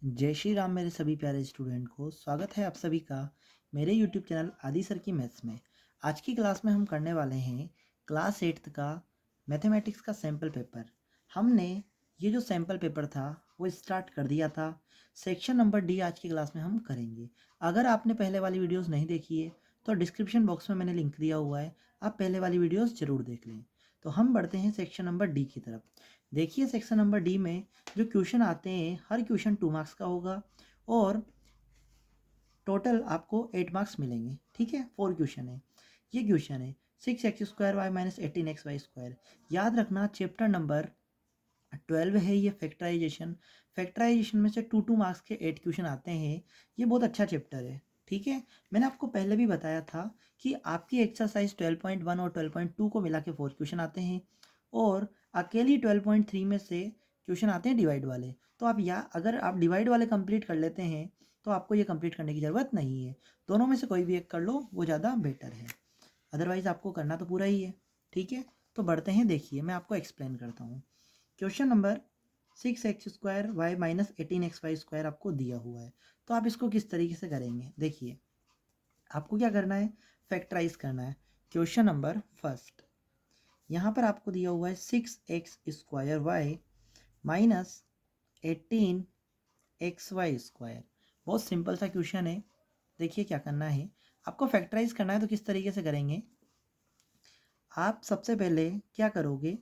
जय श्री राम मेरे सभी प्यारे स्टूडेंट को स्वागत है आप सभी का मेरे यूट्यूब चैनल आदि सर की मैथ्स में। आज की क्लास में हम करने वाले हैं क्लास 8th का मैथमेटिक्स का सैम्पल पेपर। हमने ये जो सैम्पल पेपर था वो स्टार्ट कर दिया था। सेक्शन नंबर डी आज की क्लास में हम करेंगे। अगर आपने पहले वाली वीडियोज़ नहीं देखी है तो डिस्क्रिप्शन बॉक्स में मैंने लिंक दिया हुआ है, आप पहले वाली वीडियोज़ ज़रूर देख लें। तो हम बढ़ते हैं सेक्शन नंबर डी की तरफ। देखिए सेक्शन नंबर डी में जो क्वेश्चन आते हैं हर क्वेश्चन 2 मार्क्स का होगा और टोटल आपको 8 मार्क्स मिलेंगे। ठीक है, 4 क्वेश्चन है। ये क्वेश्चन है 6x² y - 18xy²। याद रखना चैप्टर नंबर 12 है ये फैक्टराइजेशन। फैक्टराइजेशन में से 2 मार्क्स के 8 क्वेश्चन आते हैं। ये बहुत अच्छा चैप्टर है। ठीक है, मैंने आपको पहले भी बताया था कि आपकी एक्सरसाइज 12.1 और 12.2 को मिला के 4 क्वेश्चन आते हैं और अकेली 12.3 में से क्वेश्चन आते हैं डिवाइड वाले। तो आप अगर आप डिवाइड वाले कंप्लीट कर लेते हैं तो आपको ये कंप्लीट करने की ज़रूरत नहीं है। दोनों में से कोई भी एक कर लो, वो ज़्यादा बेटर है। अदरवाइज़ आपको करना तो पूरा ही है। ठीक है, तो बढ़ते हैं। देखिए मैं आपको एक्सप्लेन करता हूँ। Question number 6x² y - 18xy² आपको दिया हुआ है। तो आप इसको किस तरीके से करेंगे, देखिए आपको क्या करना है, फैक्टराइज करना है। क्वेश्चन नंबर फर्स्ट, यहाँ पर आपको दिया हुआ है 6x² y - 18xy²। बहुत सिंपल सा क्वेश्चन है। देखिए क्या करना है, आपको फैक्टराइज करना है। तो किस तरीके से करेंगे, आप सबसे पहले क्या करोगे,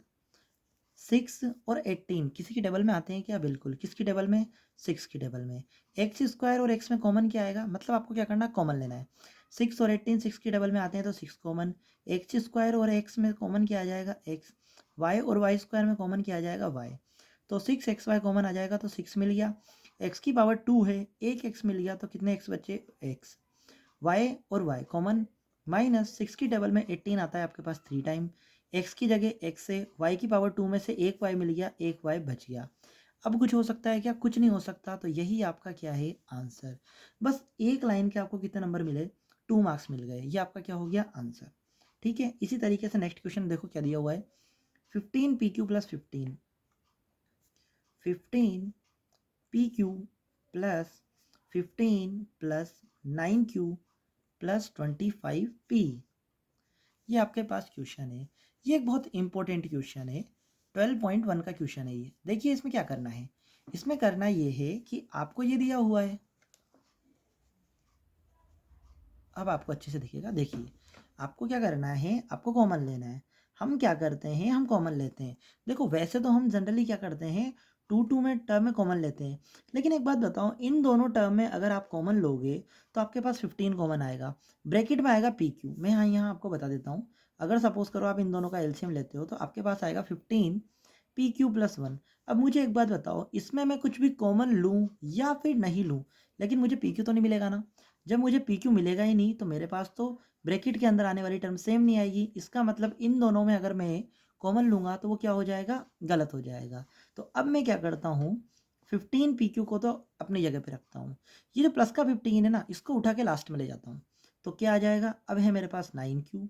6 और 18 किसी की डबल में आते हैं क्या? बिल्कुल। किसकी डबल में? 6 की डबल में। x² और x में कॉमन क्या आएगा, मतलब आपको क्या करना है, कॉमन लेना है। 6 और 18 6 की डबल में आते हैं तो 6 कॉमन। x² और x में कॉमन क्या आ जाएगा, x। y और y² में कॉमन क्या आ जाएगा, y। तो 6xy कॉमन आ जाएगा तो 6 मिल गया। x की पावर 2 है, एक x मिल गया तो कितने x बचे, x। y और y कॉमन, माइनस 6 की डबल में 18 आता है आपके पास 3 टाइम। x की जगह x से y की पावर 2 में से एक y मिल गया, एक y बच गया। अब कुछ हो सकता है क्या? कुछ नहीं हो सकता। तो यही आपका क्या है, आंसर। बस एक लाइन के आपको कितने नंबर मिले, 2 मार्क्स मिल गए। ये आपका क्या हो गया, आंसर। ठीक है, इसी तरीके से नेक्स्ट क्वेश्चन देखो क्या दिया हुआ है। 15 pq + 15 plus 15 plus 9q plus 25p। ये आपके पास क्वेश्चन है। ये एक बहुत इंपॉर्टेंट क्वेश्चन है, 12.1 का क्वेश्चन है ये। देखिए इसमें क्या करना है, इसमें करना ये है कि आपको ये दिया हुआ है। अब आपको अच्छे से दिखेगा। देखिए आपको क्या करना है, आपको कॉमन लेना है। हम क्या करते हैं, हम कॉमन लेते हैं। देखो वैसे तो हम जनरली क्या करते हैं, 2 में टर्म में कॉमन लेते हैं। लेकिन एक बात बताओ, इन दोनों टर्म में अगर आप कॉमन लोगे तो आपके पास 15 कॉमन आएगा। ब्रैकेट में आएगा पी क्यू। मैं यहाँ आपको बता देता हूँ। अगर सपोज करो आप इन दोनों का एलसीएम लेते हो तो आपके पास आएगा 15 pq+1। अब मुझे एक बात बताओ, इसमें मैं कुछ भी कॉमन लूँ या फिर नहीं लूँ, लेकिन मुझे पी क्यू तो नहीं मिलेगा ना। जब मुझे पी क्यू मिलेगा ही नहीं तो मेरे पास तो ब्रैकेट के अंदर आने वाली टर्म सेम नहीं आएगी। इसका मतलब इन दोनों में अगर मैं कॉमन लूँगा तो वो क्या हो जाएगा, गलत हो जाएगा। तो अब मैं क्या करता हूँ, 15 pq को तो अपनी जगह पे रखता हूँ। ये जो प्लस का 15 है ना, इसको उठा के लास्ट में ले जाता हूँ। तो क्या आ जाएगा, अब है मेरे पास 9q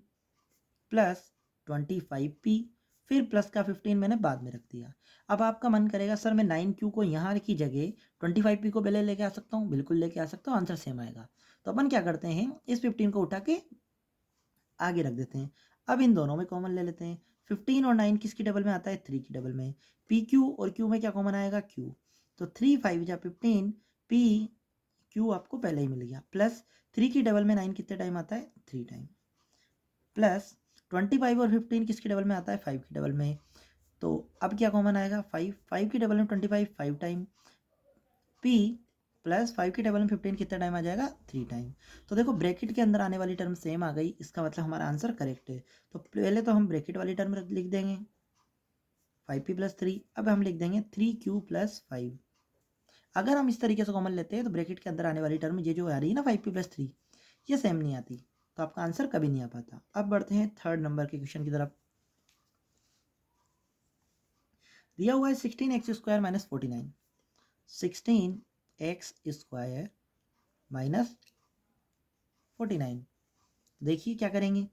प्लस 25p, फिर प्लस का 15 मैंने बाद में रख दिया। अब आपका मन करेगा सर मैं 9q को यहाँ की जगह 25p को पहले लेके आ सकता हूँ, बिल्कुल लेके आ सकता हूँ, आंसर सेम आएगा। तो अपन क्या करते हैं, इस 15 को उठा के आगे रख देते हैं। अब इन दोनों में कॉमन ले लेते हैं। 15 और 9 किसकी डबल में आता है, 3 की डबल में। पी क्यू और क्यू में क्या कॉमन आएगा, क्यू। तो 3 5 जा 15, पी क्यू आपको पहले ही मिल गया। प्लस 3 की डबल में 9 कितने टाइम आता है, 3 टाइम। प्लस 25 और 15 किसकी डबल में आता है, 5 की डबल में। तो अब क्या कॉमन आएगा, 5 5 की डबल में 25 5 टाइम। पी प्लस 5 की डबल में 15 कितना टाइम आ जाएगा, 3 टाइम। तो देखो ब्रैकेट के अंदर आने वाली टर्म सेम आ गई, इसका मतलब हमारा आंसर करेक्ट है। तो पहले तो हम ब्रैकेट वाली टर्म लिख देंगे 5p+3। अब हम लिख देंगे 3q+5। अगर हम इस तरीके से कॉमन लेते हैं तो ब्रैकेट के अंदर आने वाली टर्म ये जो आ रही है ना 5p+3, ये सेम नहीं आती। तो आपका आंसर कभी नहीं आ पाता। अब बढ़ते हैं थर्ड नंबर के क्वेश्चन की तरफ। दिया हुआ है 16x² - 49। 16x² - 49। देखिए क्या करेंगे।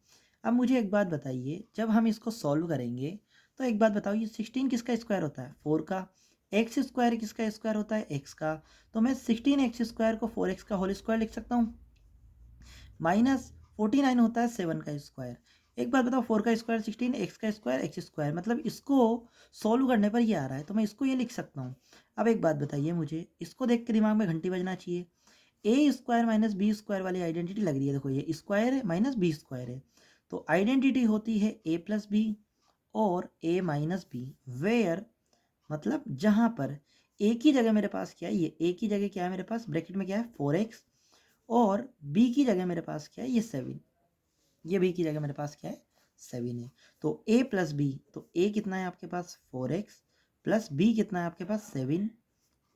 अब मुझे एक बात बताइए, जब हम इसको सॉल्व करेंगे तो एक बात बताओ, ये 16 किसका स्क्वायर होता है, 4 का। एक्स स्क्वायर किसका स्क्वायर होता है? एक्स का। तो मैं 16x स्क्वायर को 4x का होल स्क्वायर लिख सकता हूँ। माइनस 49 होता है 7 का स्क्वायर। एक बात बताओ, 4 का स्क्वायर 16, एक्स का स्क्वायर एक्स स्क्वायर, मतलब इसको सॉल्व करने पर ये आ रहा है, तो मैं इसको ये लिख सकता हूँ। अब एक बात बताइए मुझे, इसको देख के दिमाग में घंटी बजना चाहिए। ए स्क्वायर माइनस बी स्क्वायर वाली आइडेंटिटी लग रही है। देखो ये स्क्वायर है माइनस बी स्क्वायर है, तो आइडेंटिटी होती है ए प्लस बी और ए माइनस बी, वेयर मतलब जहाँ पर ए की जगह मेरे पास क्या है, ये ए की जगह क्या है मेरे पास, ब्रैकेट में क्या है 4x, और बी की जगह मेरे पास क्या है, ये 7। ये बी की जगह मेरे पास क्या है, 7 है। तो ए प्लस बी, तो ए कितना है आपके पास 4x, प्लस बी कितना है आपके पास 7,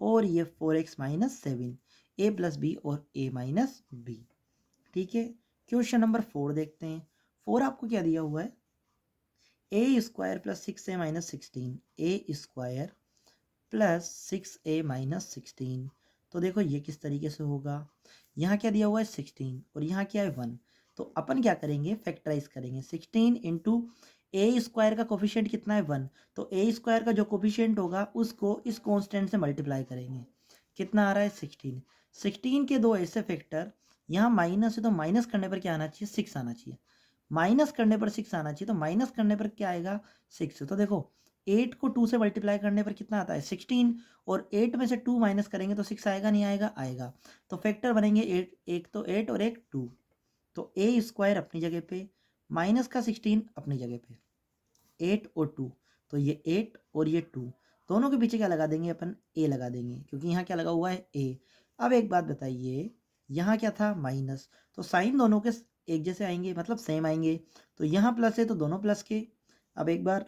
और ये 4x माइनस 7, ए प्लस बी और ए माइनस बी। ठीक है, क्वेश्चन नंबर 4 देखते हैं। 4 आपको क्या दिया हुआ है, ए स्क्वायर प्लस 6a माइनस 16, ए स्क्वायर प्लस 6a माइनस 16। तो देखो ये किस तरीके से होगा, यहाँ क्या दिया हुआ है 16 और यहाँ क्या है 1, तो अपन क्या करेंगे, फैक्टराइज करेंगे। 16 इंटू ए स्क्वायर का कोफिशिएंट कितना है 1, तो ए स्क्वायर का जो कोफिशिएंट होगा उसको इस कांस्टेंट से मल्टीप्लाई करेंगे। कितना आ रहा है 16। 16 के दो ऐसे फैक्टर, यहाँ माइनस है तो माइनस करने पर क्या आना चाहिए, 6 आना चाहिए। माइनस करने पर 6 आना चाहिए, तो माइनस करने पर क्या आएगा 6। तो देखो 8 को 2 से मल्टीप्लाई करने पर कितना आता है 16, और 8 में से 2 माइनस करेंगे तो 6 आएगा नहीं आएगा, आएगा। तो फैक्टर बनेंगे 8, एक तो 8 और एक 2। तो ए स्क्वायर अपनी जगह पे, माइनस का 16 अपनी जगह पे, 8 और 2, तो ये 8 और ये 2, दोनों के पीछे क्या लगा देंगे अपन, ए लगा देंगे, क्योंकि यहाँ क्या लगा हुआ है ए। अब एक बात बताइए, यहाँ क्या था माइनस, तो साइन दोनों के एक जैसे आएंगे, मतलब सेम आएंगे। तो यहाँ प्लस है तो दोनों प्लस के, अब एक बार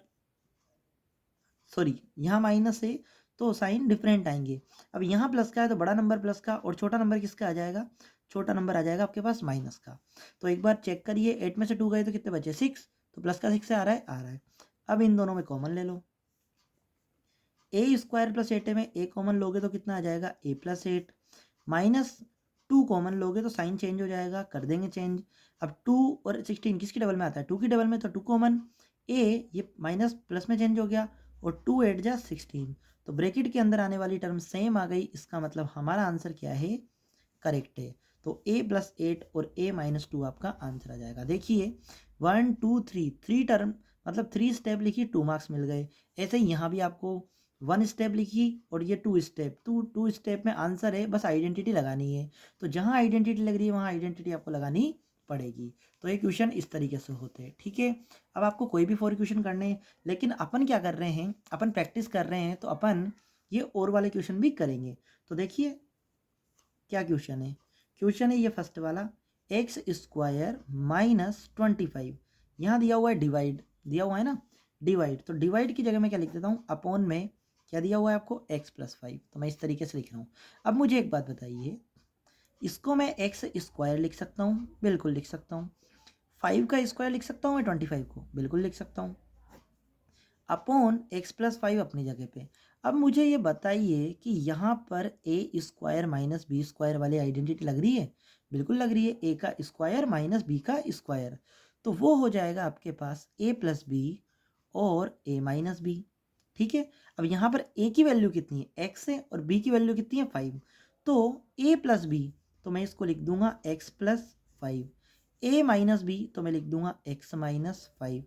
सॉरी यहाँ माइनस है तो साइन डिफरेंट आएंगे। अब यहाँ प्लस का है तो बड़ा नंबर प्लस का, और छोटा नंबर किसका आ जाएगा, छोटा नंबर आ जाएगा आपके पास माइनस का। तो एक बार चेक करिए, 8 में से 2 गए तो कितने बचे 6, तो प्लस का 6 से आ रहा है, आ रहा है। अब इन दोनों में कॉमन ले लो, ए स्क्वायर प्लस 8 में ए कॉमन लोगे तो कितना आ जाएगा ए प्लस 8, माइनस 2 कॉमन लोगे तो साइन चेंज हो जाएगा, कर देंगे चेंज। अब 2 और 16 किसकी डबल में आता है, 2 की डबल में, तो 2 कॉमन, ए ये माइनस प्लस में चेंज हो गया, और 2 8 जा 16, तो ब्रैकेट के अंदर आने वाली टर्म सेम आ गई। इसका मतलब हमारा आंसर क्या है, करेक्ट है। तो ए प्लस 8 और ए माइनस 2 आपका आंसर आ जाएगा। देखिए 1 2 3, 3 टर्म मतलब 3 स्टेप लिखी, 2 मार्क्स मिल गए। ऐसे ही यहाँ भी आपको 1 स्टेप लिखी और ये 2 स्टेप, 2 स्टेप में आंसर है, बस आइडेंटिटी लगानी है। तो जहाँ आइडेंटिटी लग रही है वहाँ आइडेंटिटी आपको लगानी पड़ेगी। तो ये क्वेश्चन इस तरीके से होते हैं। ठीक है, अब आपको कोई भी 4 क्वेश्चन करने हैं, लेकिन अपन क्या कर रहे हैं, अपन प्रैक्टिस कर रहे हैं, तो अपन ये और वाले क्वेश्चन भी करेंगे। तो देखिए क्या क्वेश्चन है, क्वेश्चन है ये फर्स्ट वाला, एक्स स्क्वायर माइनस 25, यहाँ दिया हुआ है डिवाइड, दिया हुआ है ना डिवाइड, तो डिवाइड की जगह मैं क्या लिख देता हूँ, अपॉन में क्या दिया हुआ है आपको एक्स प्लस 5, तो मैं इस तरीके से लिख रहा हूँ। अब मुझे एक बात बताइए, इसको मैं एक्स स्क्वायर लिख सकता हूँ, बिल्कुल लिख सकता हूँ। 5 का स्क्वायर लिख सकता हूँ मैं 25 को, बिल्कुल लिख सकता हूँ, अपॉन एक्स प्लस 5 अपनी जगह पे। अब मुझे ये बताइए कि यहाँ पर ए स्क्वायर माइनस बी स्क्वायर वाली आइडेंटिटी लग रही है, बिल्कुल लग रही है, ए का स्क्वायर माइनस बी का स्क्वायर, तो वो हो जाएगा आपके पास ए प्लस बी और ए माइनस बी। ठीक है, अब यहाँ पर ए की वैल्यू कितनी है एक्स है, और बी की वैल्यू कितनी है 5, तो ए प्लस बी, तो मैं इसको लिख दूंगा एक्स प्लस 5, ए माइनस बी तो मैं लिख दूंगा एक्स माइनस 5,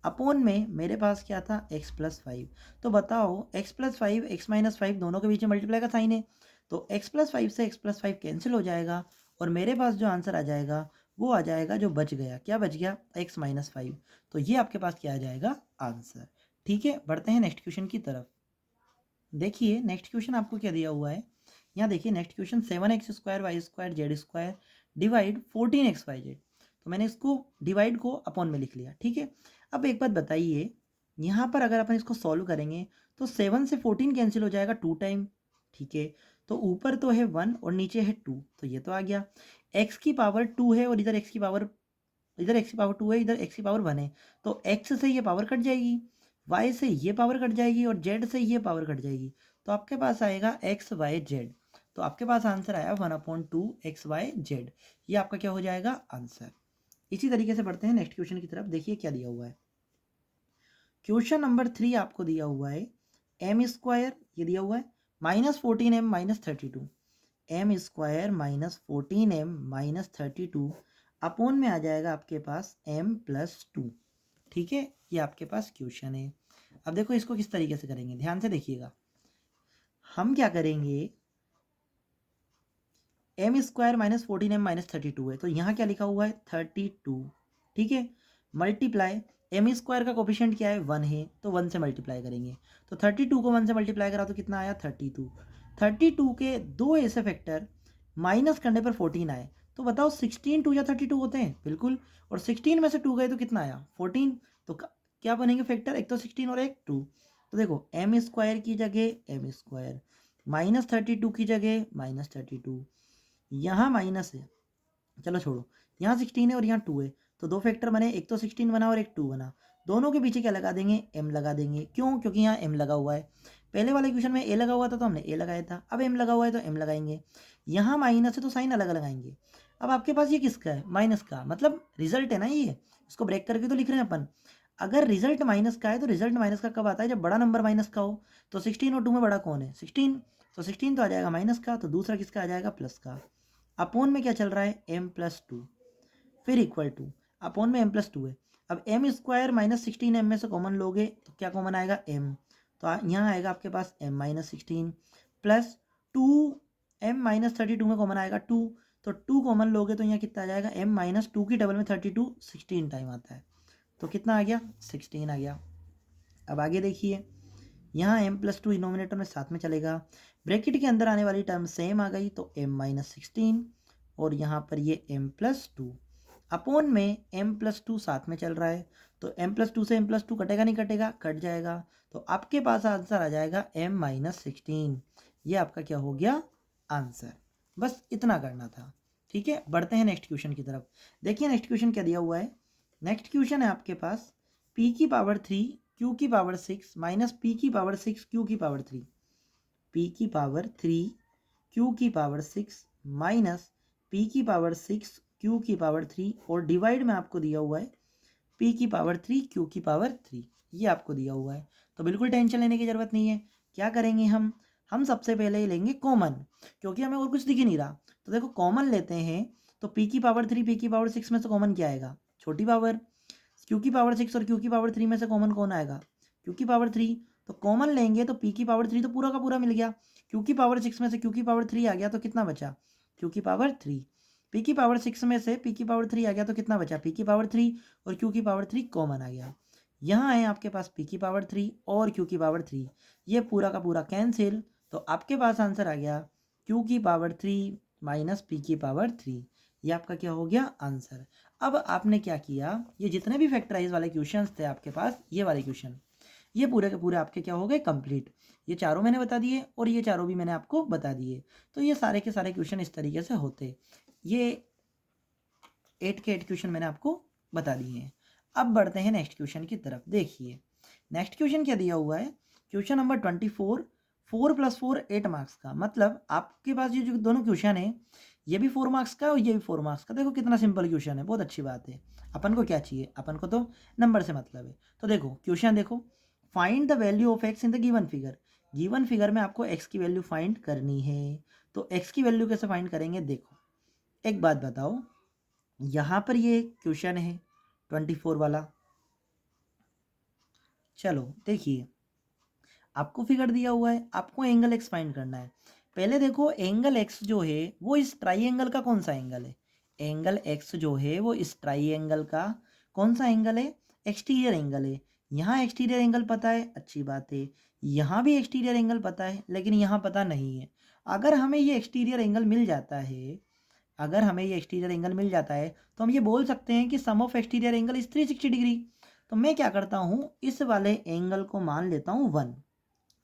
अपॉन में मेरे पास क्या था x प्लस 5। तो बताओ x प्लस 5 x माइनस 5 दोनों के बीच में मल्टीप्लाई का साइन है, तो x प्लस 5 से x प्लस 5 कैंसिल हो जाएगा, और मेरे पास जो आंसर आ जाएगा वो आ जाएगा, जो बच गया क्या बच गया x माइनस 5, तो ये आपके पास क्या आ जाएगा आंसर। ठीक है, बढ़ते हैं नेक्स्ट क्वेश्चन की तरफ। देखिए नेक्स्ट क्वेश्चन आपको क्या दिया हुआ है, यहाँ देखिए next question 7x square Y square Z square divide 14xyz, तो मैंने इसको डिवाइड को अपॉन में लिख लिया। ठीक है, अब एक बात बताइए, यहाँ पर अगर अपन इसको सॉल्व करेंगे तो 7 से 14 कैंसिल हो जाएगा 2 टाइम। ठीक है, तो ऊपर तो है 1 और नीचे है 2, तो ये तो आ गया। x की पावर 2 है और इधर x की पावर, इधर x की पावर 2 है, इधर x की पावर 1 है, तो x से ये पावर कट जाएगी, y से ये पावर कट जाएगी, और z से ये पावर कट जाएगी, तो आपके पास आएगा एक्स वाई जेड। तो आपके पास आंसर आया 1/2 एक्स वाई जेड, ये आपका क्या हो जाएगा आंसर। इसी तरीके से बढ़ते हैं नेक्स्ट क्वेश्चन की तरफ। देखिए क्या दिया हुआ है, क्वेश्चन नंबर 3 आपको दिया हुआ है, एम स्क्वायर ये दिया हुआ है -14m -32, M square -14m -32 upon में आ जाएगा आपके पास m+2। ठीक है, ये आपके पास क्वेश्चन है। अब देखो इसको किस तरीके से करेंगे, ध्यान से देखिएगा। हम क्या करेंगे, एम स्क्वायर -14m -32 है, तो यहाँ क्या लिखा हुआ है 32। ठीक है, मल्टीप्लाई एम स्क्वायर का कोफिशिएंट क्या है 1 है, तो 1 से मल्टीप्लाई करेंगे, तो 32 को 1 से मल्टीप्लाई करा तो कितना आया 32। 32 के दो ऐसे फैक्टर माइनस करने पर 14 आए, तो बताओ 16 2 या 32 होते हैं, बिल्कुल। और 16 में से 2 गए तो कितना आया 14, तो क्या बनेंगे फैक्टर, एक तो 16 और एक 2। तो देखो एम स्क्वायर की जगह एम स्क्वायर, -32 की जगह -32, यहाँ माइनस है, चलो छोड़ो, यहाँ 16 है और यहाँ 2 है, तो दो फैक्टर बने, एक तो 16 बना और एक 2 बना। दोनों के पीछे क्या लगा देंगे, m लगा देंगे। क्यों, क्योंकि यहाँ m लगा हुआ है। पहले वाले क्वेश्चन में a लगा हुआ था तो हमने a लगाया था, अब m लगा हुआ है तो m लगाएंगे। यहाँ माइनस है तो साइन अलग लगाएंगे। अब आपके पास ये किसका है, माइनस का, मतलब रिजल्ट है ना ये, इसको ब्रेक करके तो लिख रहे हैं अपन। अगर रिजल्ट माइनस का है तो रिजल्ट माइनस का कब आता है, जब बड़ा नंबर माइनस का हो। तो 16 और 2 में बड़ा कौन है 16, तो 16 तो आ जाएगा माइनस का, तो दूसरा किसका आ जाएगा प्लस का। अपोन में क्या चल रहा है m+2, फिर इक्वल टू, अपोन में m+2 है। अब एम स्क्वायर -16m में से कॉमन लोगे तो क्या कॉमन आएगा m, तो यहाँ आएगा आपके पास m-16 प्लस 2m-32 में कॉमन आएगा 2, तो 2 कॉमन लोगे तो यहाँ कितना आ जाएगा m-2 की डबल में 32 16 टाइम आता है, तो कितना आ गया 16 आ गया। अब आगे देखिए, यहाँ m+2 इनोमिनेटर में साथ में चलेगा, ब्रैकेट के अंदर आने वाली टर्म सेम आ गई तो m-16 और यहाँ पर ये m+2 अपोन में m+2 साथ में चल रहा है, तो m+2 से m+2 कटेगा नहीं कटेगा, कट जाएगा, तो आपके पास आंसर आ जाएगा m-16। ये आपका क्या हो गया आंसर, बस इतना करना था। ठीक है, बढ़ते हैं नेक्स्ट क्वेश्चन की तरफ। देखिए नेक्स्ट क्वेश्चन क्या दिया हुआ है, नेक्स्ट क्वेश्चन है आपके पास p की पावर 3 q की पावर 6 माइनस p की पावर 6 q की पावर 3, p की पावर 3 q की पावर 6 माइनस p की पावर 6 q की पावर 3 और डिवाइड में आपको दिया हुआ है p की पावर 3 q की पावर 3, ये आपको दिया हुआ है। तो बिल्कुल टेंशन लेने की ज़रूरत नहीं है। क्या करेंगे हम सबसे पहले लेंगे कॉमन, क्योंकि हमें और कुछ दिख ही नहीं रहा। तो देखो कॉमन लेते हैं, तो p की पावर 3 p की पावर 6 में से कॉमन क्या आएगा, छोटी पावर। q की पावर 6 और q की पावर 3 में से कॉमन कौन आएगा, q की पावर 3, तो कॉमन लेंगे तो p की पावर 3 तो पूरा का पूरा मिल गया, q की पावर 6 में से q की पावर 3 आ गया तो कितना बचा q की पावर 3, p की पावर 6 में से p की पावर 3 आ गया तो कितना बचा p की पावर 3 और q की पावर 3 कॉमन आ गया। यहाँ है आपके पास p की पावर 3 और q की पावर 3, ये पूरा का पूरा कैंसिल, तो आपके पास आंसर आ गया q की पावर 3 माइनस p की पावर 3, ये आपका क्या हो गया आंसर। अब आपने क्या किया, ये जितने भी फैक्टराइज वाले क्वेश्चंस थे आपके पास, ये वाले क्वेश्चन, ये पूरे के पूरे आपके क्या हो गए कंप्लीट। ये चारों मैंने बता दिए और ये चारों भी मैंने आपको बता दिए, तो ये सारे के सारे क्वेश्चन इस तरीके से होते। ये 8 के 8 क्वेश्चन मैंने आपको बता दिए हैं। अब बढ़ते हैं नेक्स्ट क्वेश्चन की तरफ। देखिए नेक्स्ट क्वेश्चन क्या दिया हुआ है, क्वेश्चन नंबर 24, 4 + 4 8 मार्क्स का, मतलब आपके पास ये जो दोनों क्वेश्चन है, ये भी 4 मार्क्स का और ये भी 4 मार्क्स का। देखो कितना सिंपल क्वेश्चन है, बहुत अच्छी बात है। अपन को क्या चाहिए, अपन को तो नंबर से मतलब है। तो देखो क्वेश्चन देखो, find the value of x in the given figure. Given figure में आपको एक्स की वैल्यू फाइंड करनी है, तो एक्स की वैल्यू कैसे फाइंड करेंगे। देखो एक बात बताओ, यहाँ पर ये क्वेश्चन है 24 वाला, चलो देखिए आपको फिगर दिया हुआ है, आपको एंगल एक्स फाइंड करना है। पहले देखो एंगल एक्स जो है वो इस ट्राइंगल का कौन सा एंगल है, एंगल एक्स जो है वो इस ट्राइंगल का कौन सा एंगल है, एक्सटीरियर एंगल है। यहाँ एक्सटीरियर एंगल पता है, अच्छी बात है। यहाँ भी एक्सटीरियर एंगल पता है, लेकिन यहाँ पता नहीं है। अगर हमें ये एक्सटीरियर एंगल मिल जाता है, अगर हमें ये एक्सटीरियर एंगल मिल जाता है तो हम ये बोल सकते हैं कि sum of exterior angle is 360 degree. तो मैं क्या करता हूँ, इस वाले एंगल को मान लेता हूँ 1।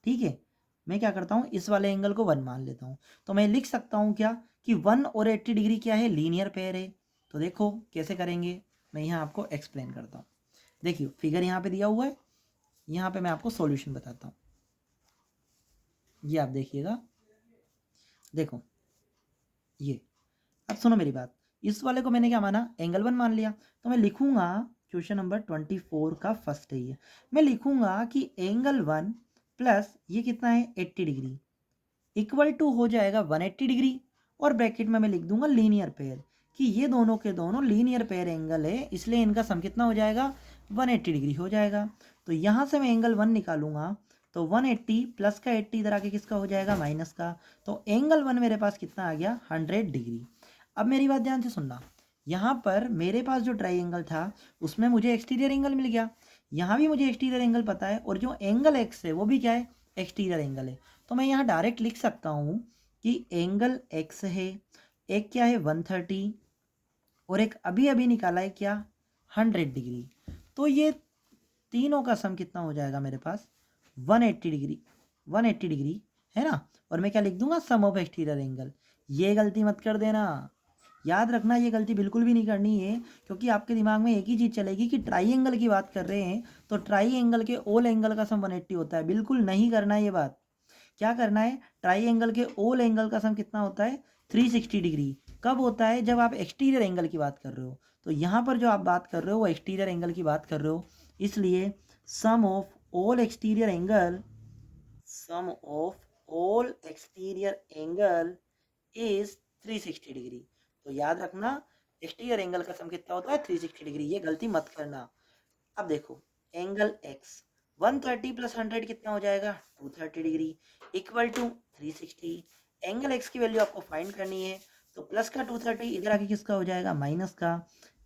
ठीक है, मैं क्या करता हूँ, इस वाले एंगल को 1 मान लेता हूँ। तो मैं लिख सकता हूँ क्या कि 1 और 80 डिग्री क्या है, लीनियर पेयर है। तो देखो कैसे करेंगे, मैं यहाँ आपको एक्सप्लेन करता हूँ। देखिए फिगर यहाँ पे दिया हुआ है, यहाँ पे मैं आपको सॉल्यूशन बताता हूँ। ये आप देखिएगा, देखो ये, अब सुनो मेरी बात, इस वाले को मैंने क्या माना, एंगल 1 मान लिया। तो मैं लिखूंगा क्वेश्चन नंबर 24 का फर्स्ट है ये, मैं लिखूंगा कि एंगल 1 प्लस ये कितना है 80 डिग्री इक्वल टू हो जाएगा 180 डिग्री, और ब्रैकेट में मैं लिख दूंगा लीनियर पेयर, कि ये दोनों के दोनों लीनियर पेयर एंगल है, इसलिए इनका सम कितना हो जाएगा 180 डिग्री हो जाएगा। तो यहाँ से मैं एंगल 1 निकालूंगा, तो 180 प्लस का 80 इधर आके किसका हो जाएगा माइनस का, तो एंगल 1 मेरे पास कितना आ गया 100 डिग्री। अब मेरी बात ध्यान से सुनना, यहाँ पर मेरे पास जो ट्राइंगल था उसमें मुझे एक्सटीरियर एंगल मिल गया, यहाँ भी मुझे एक्सटीरियर एंगल पता है, और जो एंगल एक्स है वो भी क्या है एक्सटीरियर एंगल है। तो मैं यहाँ डायरेक्ट लिख सकता हूँ कि एंगल एक्स है, एक क्या है 130, और एक अभी अभी निकाला है क्या 100 डिग्री। तो ये तीनों का सम कितना हो जाएगा मेरे पास 180 डिग्री, 180 डिग्री है ना। और मैं क्या लिख दूंगा सम ऑफ एक्सटीरियर एंगल। ये गलती मत कर देना, याद रखना ये गलती बिल्कुल भी नहीं करनी है, क्योंकि आपके दिमाग में एक ही चीज़ चलेगी कि ट्राई की बात कर रहे हैं तो ट्राई एंगल के ऑल एंगल का सम 180 होता है। बिल्कुल नहीं करना है ये बात। क्या करना है, ट्राई एंगल के ऑल एंगल का सम कितना होता है 360 डिग्री। कब होता है, जब आप एक्सटीरियर एंगल की बात कर रहे हो। तो यहाँ पर जो आप बात कर रहे हो वो एक्सटीरियर एंगल की बात कर रहे हो, इसलिए sum of all exterior angle, sum of all exterior angle is 360 degree. तो याद रखना एक्सटीरियर एंगल का सम कितना होता है 360 डिग्री, ये गलती मत करना। अब देखो एंगल x 130 प्लस 100 कितना हो जाएगा 230 degree equal to 360। Angle x की वैल्यू आपको फाइंड करनी है, तो प्लस का 230 इधर आके किसका हो जाएगा माइनस का।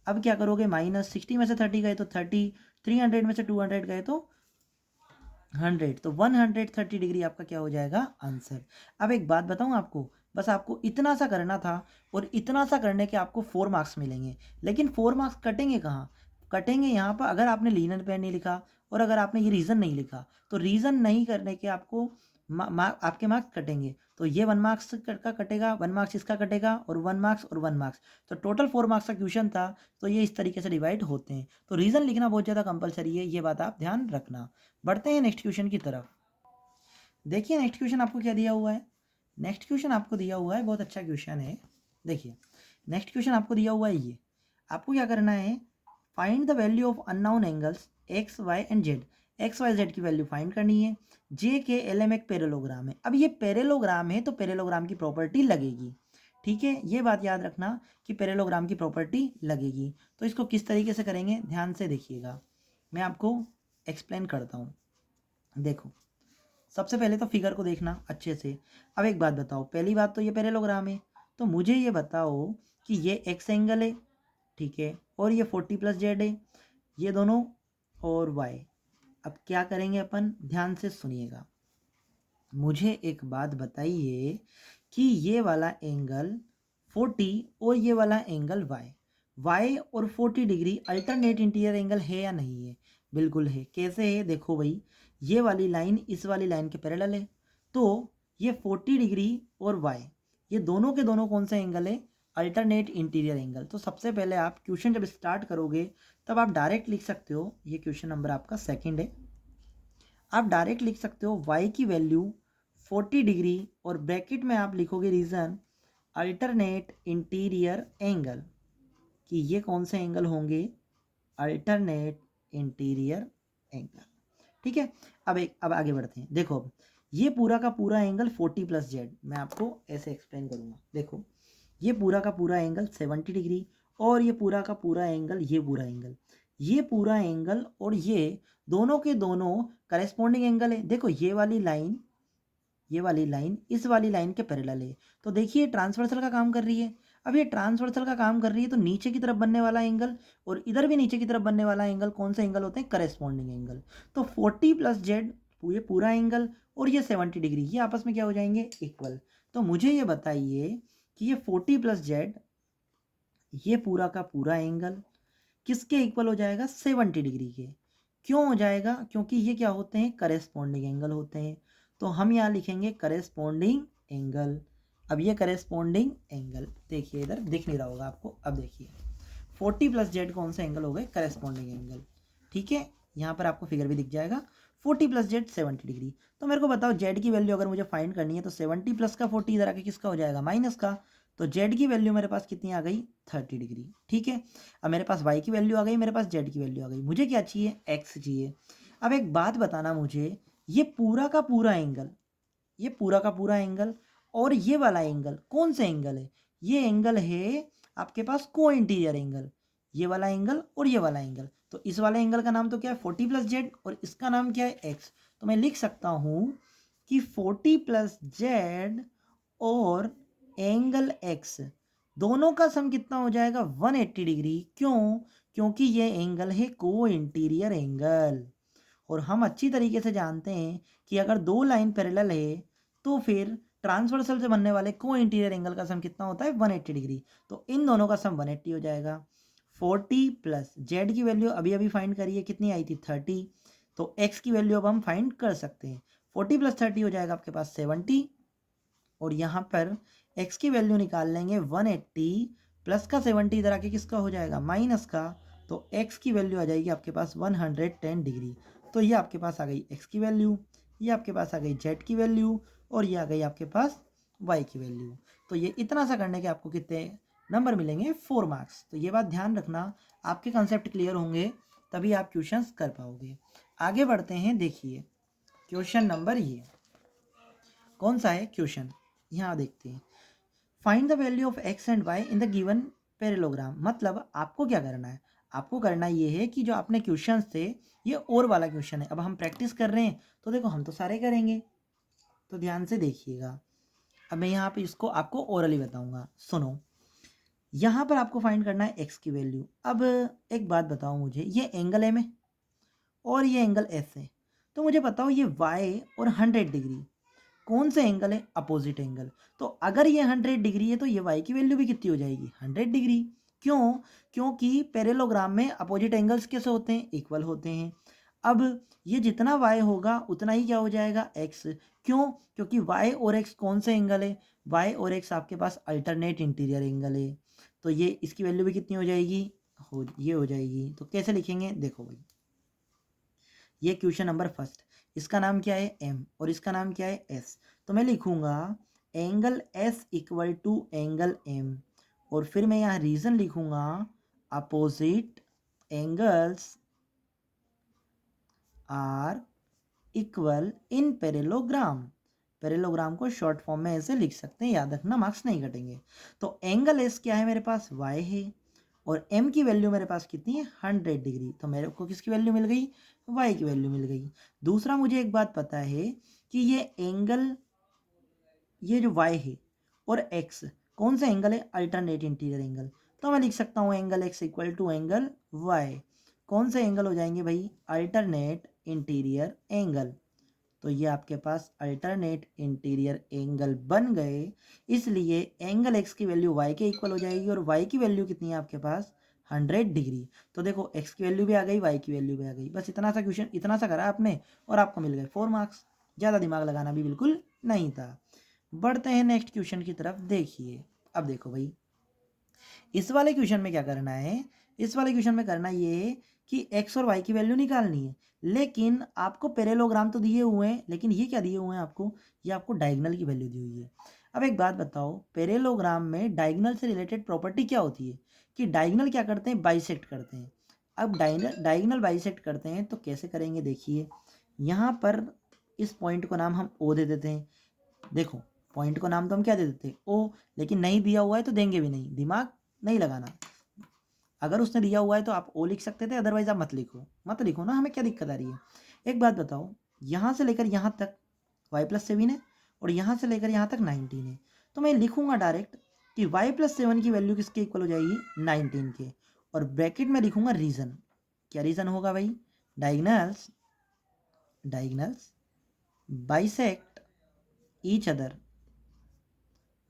अब क्या करोगे, माइनस 60 में से 30 गए तो 30, 300 में से 200 गए तो 100, तो 130 डिग्री आपका क्या हो जाएगा आंसर। अब एक बात बताऊं आपको, बस आपको इतना सा करना था, और इतना सा करने के आपको 4 मार्क्स मिलेंगे। लेकिन 4 मार्क्स कटेंगे कहाँ, कटेंगे यहाँ पर अगर आपने लीनियर पेयर नहीं लिखा, और अगर आपने ये रीज़न नहीं लिखा, तो रीज़न नहीं करने के आपको आपके मार्क्स कटेंगे। तो ये 1 मार्क्स का कटेगा, 1 मार्क्स इसका कटेगा, और 1 मार्क्स और 1 मार्क्स, तो टोटल 4 मार्क्स का क्वेश्चन था। तो ये इस तरीके से डिवाइड होते हैं, तो रीज़न लिखना बहुत ज़्यादा कंपलसरी है, ये बात आप ध्यान रखना। बढ़ते हैं नेक्स्ट क्वेश्चन की तरफ। देखिए नेक्स्ट क्वेश्चन आपको क्या दिया हुआ है, नेक्स्ट क्वेश्चन आपको दिया हुआ है बहुत अच्छा क्वेश्चन है। देखिए नेक्स्ट क्वेश्चन आपको दिया हुआ है, ये आपको क्या करना है, find the value of unknown angles X Y and Z. X Y Z की वैल्यू फाइंड करनी है। जे के एल एम एक पैरेललोग्राम है। अब ये पैरेललोग्राम है तो पैरेललोग्राम की प्रॉपर्टी लगेगी, ठीक है, ये बात याद रखना कि पैरेललोग्राम की प्रॉपर्टी लगेगी। तो इसको किस तरीके से करेंगे ध्यान से देखिएगा, मैं आपको एक्सप्लेन करता हूँ। देखो सबसे पहले तो फिगर को देखना अच्छे से। अब एक बात बताओ, पहली बात तो ये पैरेललोग्राम है, तो मुझे ये बताओ कि ये एक्स एंगल है, ठीक है, और ये 40 प्लस जेड है, ये दोनों, और वाई। अब क्या करेंगे अपन, ध्यान से सुनिएगा, मुझे एक बात बताइए कि ये वाला एंगल 40 और ये वाला एंगल वाई, वाई और 40 डिग्री अल्टरनेट इंटीरियर एंगल है या नहीं है। बिल्कुल है। कैसे है, देखो भाई, ये वाली लाइन इस वाली लाइन के पैरेलल है, तो ये 40 डिग्री और वाई, ये दोनों के दोनों कौन सा एंगल है, अल्टरनेट इंटीरियर एंगल। तो सबसे पहले आप क्वेश्चन जब स्टार्ट करोगे तब आप डायरेक्ट लिख सकते हो, ये क्वेश्चन नंबर आपका सेकंड है, आप डायरेक्ट लिख सकते हो y की वैल्यू 40 डिग्री, और ब्रैकेट में आप लिखोगे रीज़न अल्टरनेट इंटीरियर एंगल, कि ये कौन से एंगल होंगे, अल्टरनेट इंटीरियर एंगल, ठीक है। अब आगे बढ़ते हैं। देखो अब ये पूरा का पूरा एंगल 40 प्लस जेड, मैं आपको ऐसे एक्सप्लेन करूँगा। देखो ये पूरा का पूरा एंगल 70 डिग्री, और ये पूरा का पूरा एंगल, ये पूरा एंगल, ये पूरा एंगल, और ये दोनों के दोनों करेस्पॉन्डिंग एंगल है। देखो ये वाली लाइन, ये वाली लाइन इस वाली लाइन के पैरेलल है, तो देखिए ट्रांसवर्सल का काम कर रही है। अब ये ट्रांसवर्सल का काम कर रही है, तो नीचे की तरफ बनने वाला एंगल और इधर भी नीचे की तरफ बनने वाला एंगल कौन से एंगल होते हैं, करेस्पॉन्डिंग एंगल। तो 40 प्लस जेड ये पूरा एंगल, और ये 70 डिग्री, ये आपस में क्या हो जाएंगे इक्वल। तो मुझे ये बताइए कि ये 40 प्लस जेड, ये पूरा का पूरा एंगल किसके इक्वल हो जाएगा, 70 डिग्री के। क्यों हो जाएगा, क्योंकि ये क्या होते हैं, करेस्पॉन्डिंग एंगल होते हैं। तो हम यहाँ लिखेंगे करेस्पॉन्डिंग एंगल। अब ये करेस्पॉन्डिंग एंगल, देखिए इधर दिख नहीं रहा होगा आपको, अब देखिए 40 प्लस जेड कौन से एंगल हो गए, करेस्पॉन्डिंग एंगल, ठीक है। यहाँ पर आपको फिगर भी दिख जाएगा, 40 प्लस जेड 70 डिग्री। तो मेरे को बताओ जेड की वैल्यू अगर मुझे फाइंड करनी है, तो 70 प्लस का 40 इधर आके किसका हो जाएगा, माइनस का। तो जेड की वैल्यू मेरे पास कितनी आ गई, 30 डिग्री, ठीक है। अब मेरे पास वाई की वैल्यू आ गई, मेरे पास जेड की वैल्यू आ गई, मुझे क्या चाहिए, एक्स चाहिए। अब एक बात बताना मुझे, ये पूरा का पूरा एंगल, ये पूरा का पूरा एंगल और ये वाला एंगल कौन सा एंगल है? ये एंगल है आपके पास को इंटीरियर एंगल, ये वाला एंगल और ये वाला एंगल। तो इस वाले एंगल का नाम तो क्या है 40 प्लस जेड और इसका नाम क्या है एक्स। तो मैं लिख सकता हूँ कि 40 प्लस जेड और एंगल एक्स दोनों का सम कितना हो जाएगा 180 डिग्री। क्यों? क्योंकि ये एंगल है को इंटीरियर एंगल और हम अच्छी तरीके से जानते हैं कि अगर दो लाइन पैरेलल है तो फिर ट्रांसवर्सल से बनने वाले को इंटीरियर एंगल का सम कितना होता है 180 डिग्री। तो इन दोनों का सम 180 हो जाएगा। 40 प्लस जेड की वैल्यू अभी अभी फाइंड करिए कितनी आई थी 30, तो एक्स की वैल्यू अब हम फाइंड कर सकते हैं। 40 प्लस 30 हो जाएगा आपके पास 70 और यहाँ पर x की वैल्यू निकाल लेंगे 180 प्लस का 70 इधर आके किसका हो जाएगा माइनस का, तो x की वैल्यू आ जाएगी आपके पास 110 डिग्री। तो ये आपके पास आ गई x की वैल्यू, ये आपके पास आ गई z की वैल्यू और ये आ गई आपके पास y की वैल्यू। तो ये इतना सा करने के आपको कितने नंबर मिलेंगे 4 मार्क्स। तो ये बात ध्यान रखना, आपके कंसेप्ट क्लियर होंगे तभी आप क्वेश्चंस कर पाओगे। आगे बढ़ते हैं, देखिए क्वेश्चन नंबर ये कौन सा है क्वेश्चन, यहाँ देखते हैं। Find the value of X and Y in the given parallelogram. मतलब आपको क्या करना है, आपको करना ये है कि जो आपने क्वेश्चंस थे ये और वाला क्वेश्चन है, अब हम प्रैक्टिस कर रहे हैं तो देखो हम तो सारे करेंगे, तो ध्यान से देखिएगा। अब मैं यहाँ पे इसको आपको ओरली बताऊंगा, सुनो। यहाँ पर आपको फाइंड करना है एक्स की वैल्यू। अब एक बात बताओ मुझे, ये एंगल है में और ये एंगल एस है, तो मुझे बताओ ये वाई और 100 डिग्री कौन से एंगल है अपोजिट एंगल। तो अगर ये 100 डिग्री है तो ये y की वैल्यू भी कितनी हो जाएगी 100 डिग्री। क्यों? क्योंकि पैरेललोग्राम में अपोजिट एंगल्स कैसे होते हैं इक्वल होते हैं। अब ये जितना y होगा उतना ही क्या हो जाएगा x। क्यों? क्योंकि y और x कौन से एंगल है, y और x आपके पास अल्टरनेट इंटीरियर एंगल है। तो ये इसकी वैल्यू भी कितनी हो जाएगी ये हो जाएगी। तो कैसे लिखेंगे देखो भाई, ये क्वेश्चन नंबर फर्स्ट, इसका नाम क्या है m और इसका नाम क्या है s। तो मैं लिखूंगा angle s equal to angle m और फिर मैं यहाँ रीजन लिखूंगा opposite angles are equal in parallelogram. Parallelogram को शॉर्ट फॉर्म में ऐसे लिख सकते हैं, याद रखना मार्क्स नहीं कटेंगे। तो एंगल s क्या है मेरे पास y है और m की वैल्यू मेरे पास कितनी है 100 डिग्री। तो मेरे को किसकी वैल्यू मिल गई y की वैल्यू मिल गई। दूसरा मुझे एक बात पता है कि ये एंगल, ये जो y है और x कौन सा एंगल है अल्टरनेट इंटीरियर एंगल। तो मैं लिख सकता हूँ angle x equal to angle y। कौन से एंगल हो जाएंगे भाई अल्टरनेट इंटीरियर एंगल। तो ये आपके पास अल्टरनेट इंटीरियर एंगल बन गए, इसलिए एंगल x की वैल्यू y के इक्वल हो जाएगी और y की वैल्यू कितनी है आपके पास 100 डिग्री। तो देखो x की वैल्यू भी आ गई y की वैल्यू भी आ गई। बस इतना सा क्वेश्चन, इतना सा करा आपने और आपको मिल गए 4 मार्क्स। ज़्यादा दिमाग लगाना भी बिल्कुल नहीं था। बढ़ते हैं नेक्स्ट क्वेश्चन की तरफ। देखिए अब देखो भाई, इस वाले क्वेश्चन में क्या करना है, इस वाले क्वेश्चन में करना ये है कि x और y की वैल्यू निकालनी है, लेकिन आपको पैरेललोग्राम तो दिए हुए हैं, लेकिन ये क्या दिए हुए हैं आपको, ये आपको डायगोनल की वैल्यू दी हुई है। अब एक बात बताओ, पैरेललोग्राम में डायगोनल से रिलेटेड प्रॉपर्टी क्या होती है कि डायगोनल क्या करते हैं बाइसेक्ट करते हैं। अब डायगोनल बाइसेक्ट करते हैं तो कैसे करेंगे देखिए, यहाँ पर इस पॉइंट को नाम हम ओ दे देते हैं। देखो पॉइंट को नाम तो हम क्या दे देते हैं ओ, लेकिन नहीं दिया हुआ है तो देंगे भी नहीं, दिमाग नहीं लगाना। अगर उसने दिया हुआ है तो आप ओ लिख सकते थे, अदरवाइज आप मत लिखो ना, हमें क्या दिक्कत आ रही है। एक बात बताओ, यहाँ से लेकर यहाँ तक y+7 है और यहाँ से लेकर यहाँ तक 19 है, तो मैं लिखूंगा डायरेक्ट कि y+7 की वैल्यू किसके इक्वल हो जाएगी 19 के, और ब्रैकेट में लिखूंगा रीजन। क्या रीजन होगा भाई, diagonals bisect each other.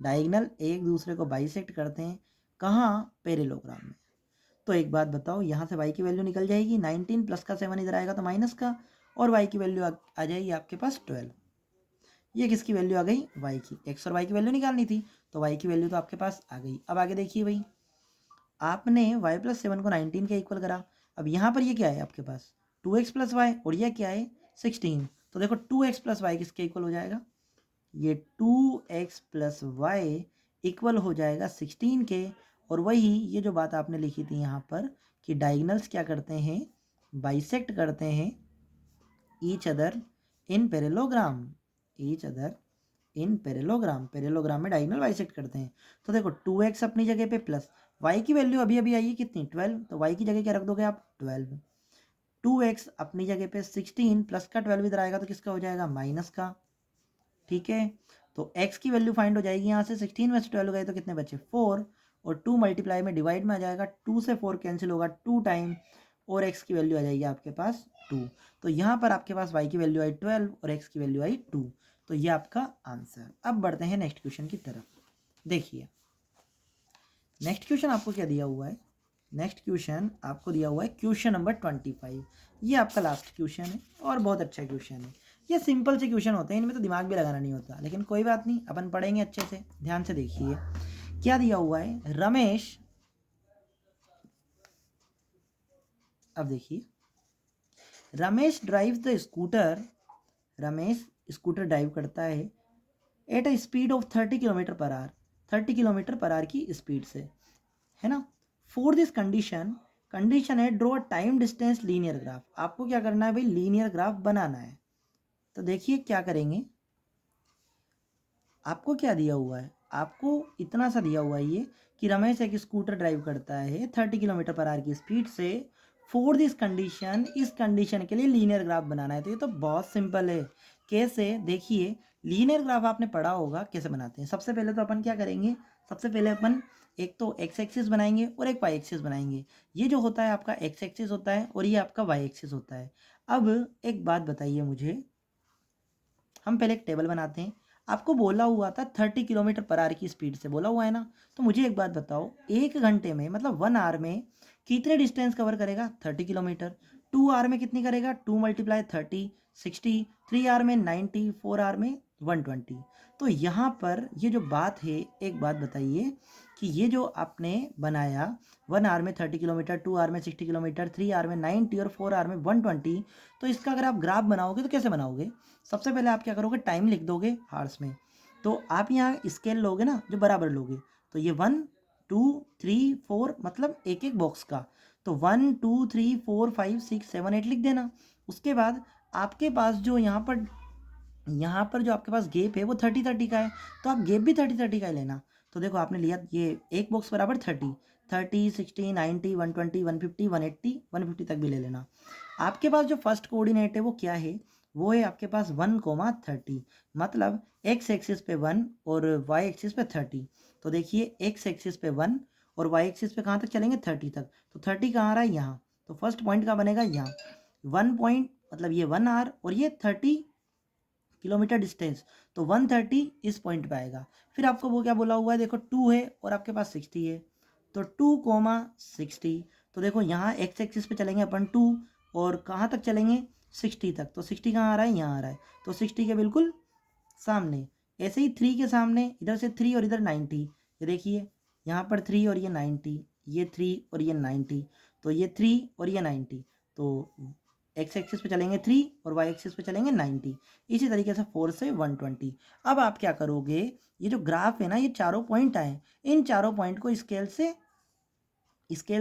Diagonal एक दूसरे को बाइसेक्ट करते हैं, कहाँ पैरेललोग्राम में। तो एक बात बताओ, यहाँ से y की वैल्यू निकल जाएगी 19 प्लस का 7 इधर आएगा तो माइनस का, और y की वैल्यू आ जाएगी आपके पास 12। ये किसकी वैल्यू आ गई y की, x और y की वैल्यू निकालनी थी तो y की वैल्यू तो आपके पास आ गई। अब आगे देखिए भाई, आपने y+7 को 19 के इक्वल करा। अब यहाँ पर ये क्या है आपके पास 2x + y और यह क्या है 16। तो देखो 2x + y किसके इक्वल हो जाएगा, ये 2x + y इक्वल हो जाएगा 16 के। और वही ये जो बात आपने लिखी थी यहाँ पर कि डायगोनल्स क्या करते हैं बाइसेक्ट करते हैं each other in parallelogram, each other in parallelogram, parallelogram में डायगोनल बाइसेक्ट करते हैं। तो देखो 2x अपनी जगह पे प्लस y की वैल्यू अभी अभी आई है कितनी 12, तो y की जगह क्या रख दोगे आप 12। 2x अपनी जगह पे 16 प्लस का 12 इधर आएगा तो किसका हो जाएगा माइनस का, ठीक है। तो x की वैल्यू फाइंड हो जाएगी यहाँ से 16 में से 12 गए तो कितने बचे 4, और 2 मल्टीप्लाई में डिवाइड में आ जाएगा, 2 से 4 कैंसिल होगा 2 टाइम, और x की वैल्यू आ जाएगी आपके पास 2। तो यहाँ पर आपके पास y की वैल्यू आई 12 और x की वैल्यू आई 2। तो ये आपका आंसर। अब बढ़ते हैं नेक्स्ट क्वेश्चन की तरफ। देखिए नेक्स्ट क्वेश्चन आपको क्या दिया हुआ है, नेक्स्ट क्वेश्चन आपको दिया हुआ है क्वेश्चन नंबर 25। ये आपका लास्ट क्वेश्चन है और बहुत अच्छा क्वेश्चन है। ये सिंपल से क्वेश्चन होते हैं, इनमें तो दिमाग भी लगाना नहीं होता, लेकिन कोई बात नहीं, अपन पढ़ेंगे अच्छे से। ध्यान से देखिए क्या दिया हुआ है। रमेश, अब देखिए Ramesh drives the scooter, Ramesh scooter drive करता है at a speed of 30 kilometre per hour, 30 kilometre per hour की स्पीड से, है ना। फॉर दिस कंडीशन, कंडीशन है draw time distance linear graph. आपको क्या करना है भाई, लीनियर ग्राफ बनाना है। तो देखिए क्या करेंगे, आपको क्या दिया हुआ है, आपको इतना सा दिया हुआ है ये कि रमेश एक स्कूटर ड्राइव करता है 30 किलोमीटर पर आवर की स्पीड से। फॉर दिस कंडीशन, इस कंडीशन के लिए लीनियर ग्राफ बनाना है। तो ये तो बहुत सिंपल है। कैसे, देखिए लीनियर ग्राफ आपने पढ़ा होगा कैसे बनाते हैं। सबसे पहले तो अपन क्या करेंगे, सबसे पहले अपन एक तो एक्स एक्सिस बनाएंगे और एक वाई एक्सिस बनाएंगे। ये जो होता है आपका एक्स एक्सिस होता है और ये आपका वाई एक्सिस होता है। अब एक बात बताइए मुझे, हम पहले एक टेबल बनाते हैं। आपको बोला हुआ था 30 किलोमीटर पर आवर की स्पीड से बोला हुआ है ना। तो मुझे एक बात बताओ, एक घंटे में मतलब 1 आवर में कितने डिस्टेंस कवर करेगा 30 किलोमीटर। 2 आवर में कितनी करेगा 2 मल्टीप्लाई 30 60, 3 आवर में 90, 4 आवर में 120। तो यहाँ पर ये जो बात है, एक बात बताइए कि ये जो आपने बनाया 1 आवर में 30 किलोमीटर, 2 आवर में 60 किलोमीटर, 3 आवर में 90 और 4 आवर में 120, तो इसका अगर आप ग्राफ बनाओगे तो कैसे बनाओगे। सबसे पहले आप क्या करोगे, टाइम लिख दोगे हार्स में। तो आप यहाँ स्केल लोगे ना जो बराबर लोगे, तो ये 1 2 3 4 मतलब एक एक बॉक्स का, तो 1 2 3 4 5 6 7 8 लिख देना। उसके बाद आपके पास जो यहाँ पर जो आपके पास गैप है वो 30 30 का है, तो आप गैप भी 30 30 का ही लेना। तो देखो आपने लिया ये एक बॉक्स बराबर 30 30 60 90 120 150 180 150 तक भी ले लेना। आपके पास जो फर्स्ट कोऑर्डिनेट है वो क्या है, वो है आपके पास 1,30, मतलब एक्स एक्सिस पे 1 और वाई एक्सिस पे 30। तो देखिए एक्स एक्सिस पे 1 और वाई एक्सिस पे कहाँ तक चलेंगे 30 तक। तो 30 कहाँ आ रहा है यहाँ, तो फर्स्ट पॉइंट का बनेगा यहाँ 1 पॉइंट, मतलब ये 1 आर और ये 30 किलोमीटर डिस्टेंस, तो 130 इस पॉइंट पे आएगा। फिर आपको वो क्या बोला हुआ है, देखो 2 है और आपके पास 60 है, तो 2,60। तो देखो यहाँ एक्स एक्सिस पे चलेंगे अपन 2 और कहाँ तक चलेंगे 60 तक। तो 60 कहाँ आ रहा है, यहाँ आ रहा है, तो 60 के बिल्कुल सामने। ऐसे ही 3 के सामने, इधर से 3 और इधर 90, ये देखिए यहाँ पर 3 और ये 90, ये 3 और ये 90, तो ये 3 और ये 90, तो एक्स एक्सिस पे चलेंगे 3 और वाई एक्सिस पे चलेंगे 90। इसी तरीके से 4 से 120। अब आप क्या करोगे, ये जो ग्राफ है ना, ये चारों पॉइंट आए, इन चारों पॉइंट को स्केल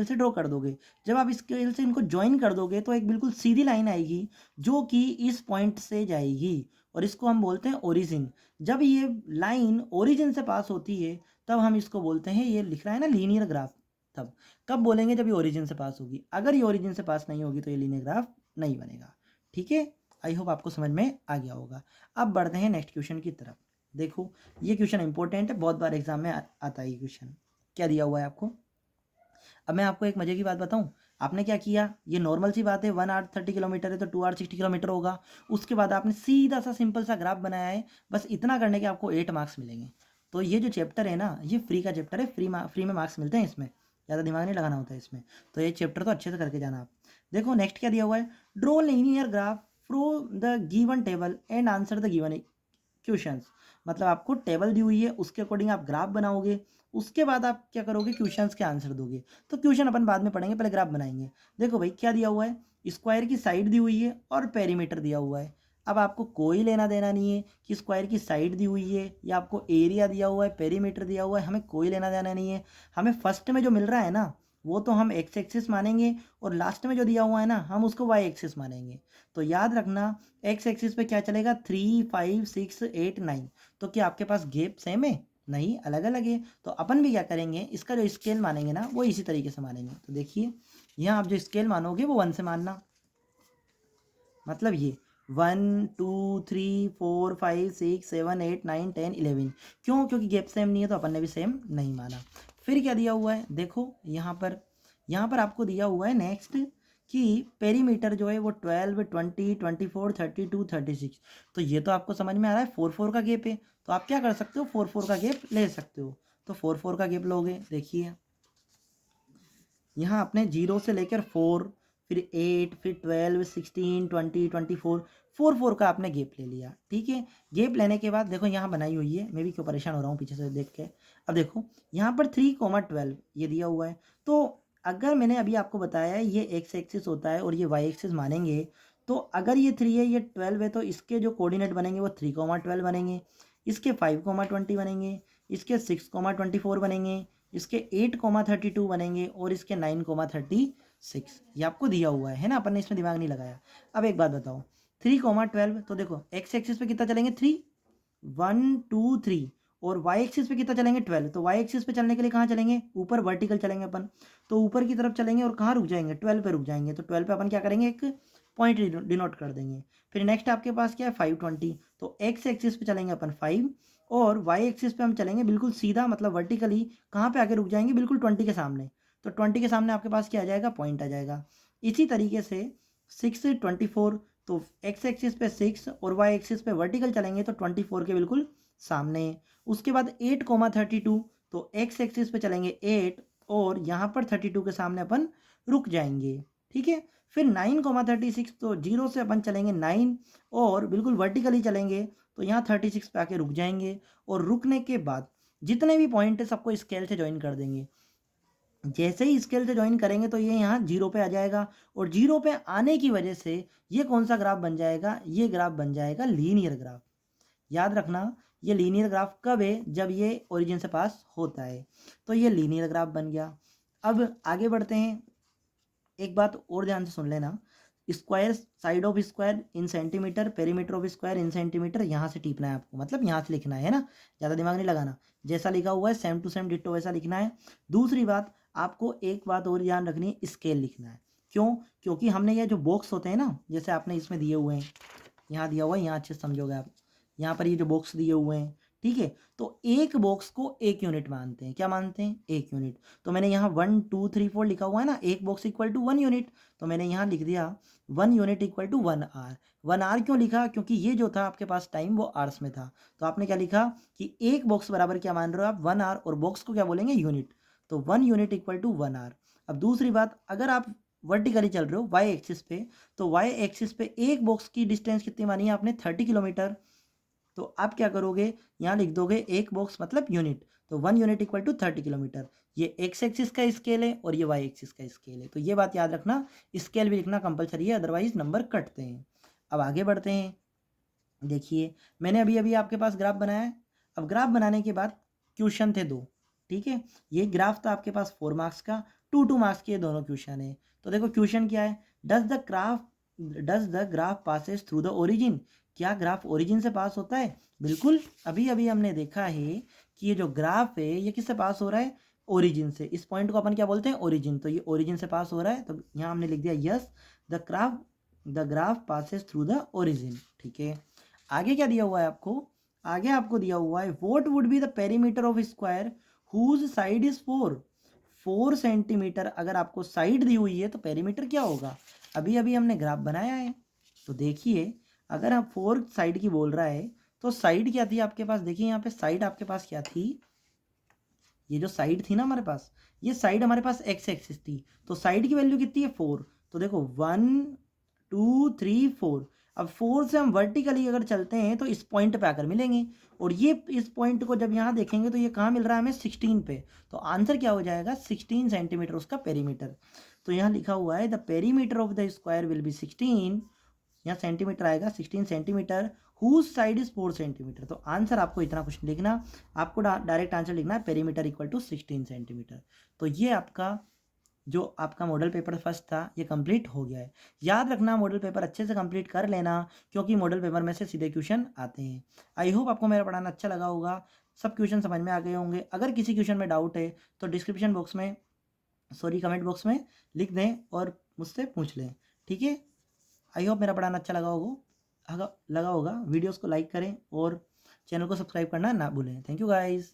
से ड्रॉ कर दोगे। जब आप स्केल से इनको ज्वाइन कर दोगे तो एक बिल्कुल सीधी लाइन आएगी जो कि इस पॉइंट से जाएगी, और इसको हम बोलते हैं ओरिजिन। जब ये लाइन ओरिजिन से पास होती है तब हम इसको बोलते हैं, ये लिख रहा है ना लीनियर ग्राफ, तब कब बोलेंगे जब ये ओरिजिन से पास होगी। अगर ये ओरिजिन से पास नहीं होगी तो ये लीनियर ग्राफ नहीं बनेगा। ठीक है, आई होप आपको समझ में आ गया होगा। अब बढ़ते हैं नेक्स्ट क्वेश्चन की तरफ। देखो ये क्वेश्चन इंपॉर्टेंट है, बहुत बार एग्जाम में आता है ये क्वेश्चन। क्या दिया हुआ है आपको, अब मैं आपको एक मजे की बात बताऊं। आपने क्या किया, ये नॉर्मल सी बात है, 1 आवर 30 किलोमीटर है तो 2 आवर 60 किलोमीटर होगा। उसके बाद आपने सीधा सा सिंपल सा ग्राफ बनाया है, बस इतना करने के आपको 8 मार्क्स मिलेंगे। तो ये जो चैप्टर है ना, ये फ्री का चैप्टर है, फ्री में मार्क्स मिलते हैं इसमें, ज़्यादा दिमाग नहीं लगाना होता है इसमें। तो ये चैप्टर तो अच्छे से करके जाना आप। देखो नेक्स्ट क्या दिया हुआ है, draw linear graph from the given table and answer the given questions. मतलब आपको टेबल दी हुई है, उसके अकॉर्डिंग आप ग्राफ बनाओगे, उसके बाद आप क्या करोगे, क्वेश्चंस के आंसर दोगे। तो क्वेश्चन अपन बाद में पढ़ेंगे, पहले ग्राफ बनाएंगे। देखो भाई क्या दिया हुआ है, स्क्वायर की साइड दी हुई है और पेरीमीटर दिया हुआ है। अब आपको कोई लेना देना नहीं है कि स्क्वायर की साइड दी हुई है या आपको एरिया दिया हुआ है, पेरीमीटर दिया हुआ है, हमें कोई लेना देना नहीं है। हमें फर्स्ट में जो मिल रहा है ना वो तो हम एक्स एक्सिस मानेंगे और लास्ट में जो दिया हुआ है ना हम उसको वाई एक्सिस मानेंगे। तो याद रखना एक्स एक्सिस पे क्या चलेगा 3, 5, 6, 8, 9। तो क्या आपके पास गैप सेम है? नहीं, अलग अलग है। तो अपन भी क्या करेंगे, इसका जो स्केल मानेंगे ना वो इसी तरीके से मानेंगे। तो देखिए यहाँ आप जो स्केल मानोगे वो 1 से मानना, मतलब ये 1, 2, 3, 4, 5, 6, 7, 8, 9, 10, 11। क्यों? क्योंकि गैप सेम नहीं है तो अपन ने भी सेम नहीं माना। फिर क्या दिया हुआ है देखो यहाँ पर आपको दिया हुआ है नेक्स्ट कि पेरीमीटर जो है वो 12, 20, 24, 32, 36। तो ये तो आपको समझ में आ रहा है 4, 4 का गैप है। तो आप क्या कर सकते हो 4, 4 का गैप ले सकते हो। तो 4, 4 का गैप लोगे। देखिए यहाँ आपने 0 से लेकर 4, फिर 8, फिर 12, 16, 20, 24, 4, 4 का आपने गैप ले लिया। ठीक है, गैप लेने के बाद देखो यहाँ बनाई हुई है, मैं भी क्यों परेशान हो रहा हूँ पीछे से देख के। अब देखो यहाँ पर 3, 12 ये दिया हुआ है। तो अगर मैंने अभी आपको बताया है ये एक्स एक्सिस होता है और ये वाई एक्सिस मानेंगे, तो अगर ये 3 है ये 12 है तो इसके जो कोऑर्डिनेट बनेंगे वो 3, 12 बनेंगे, इसके 5, 20 बनेंगे, इसके 6, 24 बनेंगे, इसके 8, 32 बनेंगे और इसके 9, 36। ये आपको दिया हुआ है ना, अपन ने इसमें दिमाग नहीं लगाया। अब एक बात बताओ 3, 12 तो देखो एक्स एक्सिस पे कितना चलेंगे 3, 1, 2, 3 और वाई एक्सिस पे कितना चलेंगे 12। तो वाई एक्सिस पे चलने के लिए कहाँ चलेंगे, ऊपर वर्टिकल चलेंगे अपन। तो ऊपर की तरफ चलेंगे और कहाँ रुक जाएंगे 12 पे रुक जाएंगे। तो 12 पे अपन क्या करेंगे एक पॉइंट डिनोट कर देंगे। फिर नेक्स्ट आपके पास क्या है 5, 20। तो एक्स एक्सिस पे चलेंगे अपन 5 और वाई एक्सिस पे हम चलेंगे बिल्कुल सीधा, मतलब वर्टिकली कहाँ पे आके रुक जाएंगे, बिल्कुल 20 के सामने। तो 20 के सामने आपके पास क्या आ जाएगा, पॉइंट आ जाएगा। इसी तरीके से 6, 24 तो एक्स एक्सिस पे 6 और वाई एक्सिस पे वर्टिकल चलेंगे तो 24 के बिल्कुल सामने। उसके बाद 8, 32 तो एक्स एक्सिस पे चलेंगे 8 और यहाँ पर 32 के सामने अपन रुक जाएंगे। ठीक है, फिर 9, 36 तो 0 से अपन चलेंगे 9 और बिल्कुल वर्टिकली चलेंगे तो यहाँ 36 पे आके रुक जाएंगे। और रुकने के बाद जितने भी पॉइंट है सबको स्केल से ज्वाइन कर देंगे। जैसे ही स्केल से ज्वाइन करेंगे तो ये यहाँ 0 पे आ जाएगा और 0 पे आने की वजह से ये कौन सा ग्राफ बन जाएगा, ये ग्राफ बन जाएगा लीनियर ग्राफ। याद रखना ये लीनियर ग्राफ कब है, जब ये ओरिजिन से पास होता है। तो ये लीनियर ग्राफ बन गया। अब आगे बढ़ते हैं, एक बात और ध्यान से सुन लेना, square side of square in centimetre, perimeter of square in centimetre, यहाँ से टीपना है आपको, मतलब यहाँ से लिखना है ना, ज़्यादा दिमाग नहीं लगाना। जैसा लिखा हुआ है सेम टू सेम डिट्टो वैसा लिखना है। दूसरी बात आपको एक बात और ध्यान रखनी है, स्केल लिखना है। क्यों? क्योंकि हमने ये जो बॉक्स होते हैं ना, जैसे आपने इसमें दिए हुए हैं, यहाँ दिया हुआ है, यहाँ अच्छे से समझोगे आप, यहाँ पर ये जो बॉक्स दिए हुए हैं, ठीक है, तो एक बॉक्स को एक यूनिट मानते हैं। क्या मानते हैं? एक यूनिट। तो मैंने यहाँ 1, 2, 3, 4 लिखा हुआ है ना, एक बॉक्स इक्वल टू 1 यूनिट। तो मैंने यहाँ लिख दिया 1 unit equal to 1 R. 1 R क्यों लिखा? क्योंकि ये जो था आपके पास टाइम वो आर्स में था। तो आपने क्या लिखा कि एक बॉक्स बराबर क्या मान रहे हो आप, 1 आर, और बॉक्स को क्या बोलेंगे, यूनिट। तो 1 यूनिट इक्वल टू 1 आर। अब दूसरी बात, अगर आप वर्टिकली चल रहे हो वाई एक्सिस पे, तो वाई एक्सिस पे एक बॉक्स की डिस्टेंस कितनी मानी है आपने, 30 किलोमीटर। तो आप क्या करोगे, यहाँ लिख दोगे एक बॉक्स मतलब यूनिट, तो 1 यूनिट इक्वल टू 30 किलोमीटर। ये एक्स एक्सिस का स्केल है और ये वाई एक्सिस का स्केल है। तो ये बात याद रखना, स्केल भी लिखना कंपलसरी है, अदरवाइज नंबर कटते हैं। अब आगे बढ़ते हैं। देखिए मैंने अभी अभी आपके पास ग्राफ बनाया है। अब ग्राफ बनाने के बाद क्वेश्चन थे 2, ठीक है, ये ग्राफ था आपके पास 4 मार्क्स का, 2 मार्क्स के दोनों क्वेश्चन है। तो देखो क्वेश्चन क्या है, does the graph passes through the origin. क्या ग्राफ ओरिजिन से पास होता है? बिल्कुल, अभी अभी हमने देखा है कि ये जो ग्राफ है ये किससे पास हो रहा है, ओरिजिन से। इस पॉइंट को अपन क्या बोलते हैं, ओरिजिन। तो ये ओरिजिन से पास हो रहा है, तो यहाँ हमने लिख दिया yes the graph passes through the origin. ठीक है, आगे क्या दिया हुआ है आपको, आगे आपको दिया हुआ है what would be the perimeter of square whose side is 4 centimetre. अगर आपको साइड दी हुई है तो पेरीमीटर क्या होगा। अभी अभी हमने ग्राफ बनाया है, तो देखिए अगर आप 4 साइड की बोल रहा है तो साइड क्या थी आपके पास, देखिए यहाँ पे साइड आपके पास क्या थी, ये जो साइड थी ना हमारे पास, ये साइड हमारे पास एक्स एक्सिस थी। तो साइड की वैल्यू कितनी है 4। तो देखो 1, 2, 3, 4। अब 4 से हम वर्टिकली अगर चलते हैं तो इस पॉइंट पे आकर मिलेंगे, और ये इस पॉइंट को जब यहाँ देखेंगे तो ये कहाँ मिल रहा है हमें, 16 पे। तो आंसर क्या हो जाएगा, 16 सेंटीमीटर उसका पेरीमीटर। तो यहाँ लिखा हुआ है the perimeter of the square will be 16, यहाँ सेंटीमीटर आएगा 16 centimetre, whose side is 4 centimetre. तो आंसर आपको इतना कुछ लिखना, आपको डायरेक्ट आंसर लिखना है पेरीमीटर इक्वल टू 16 सेंटीमीटर। तो ये आपका जो आपका मॉडल पेपर फर्स्ट था ये कंप्लीट हो गया है। याद रखना मॉडल पेपर अच्छे से कंप्लीट कर लेना, क्योंकि मॉडल पेपर में से सीधे क्वेश्चन आते हैं। आई होप आपको मेरा पढ़ाना अच्छा लगा होगा, सब क्वेश्चन समझ में आ गए होंगे। अगर किसी क्वेश्चन में डाउट है तो डिस्क्रिप्शन बॉक्स में कमेंट बॉक्स में लिख दें और मुझसे पूछ लें, ठीक है। आई होप मेरा पढ़ाना अच्छा लगा होगा। वीडियोस को लाइक करें और चैनल को सब्सक्राइब करना ना भूलें। Thank you guys.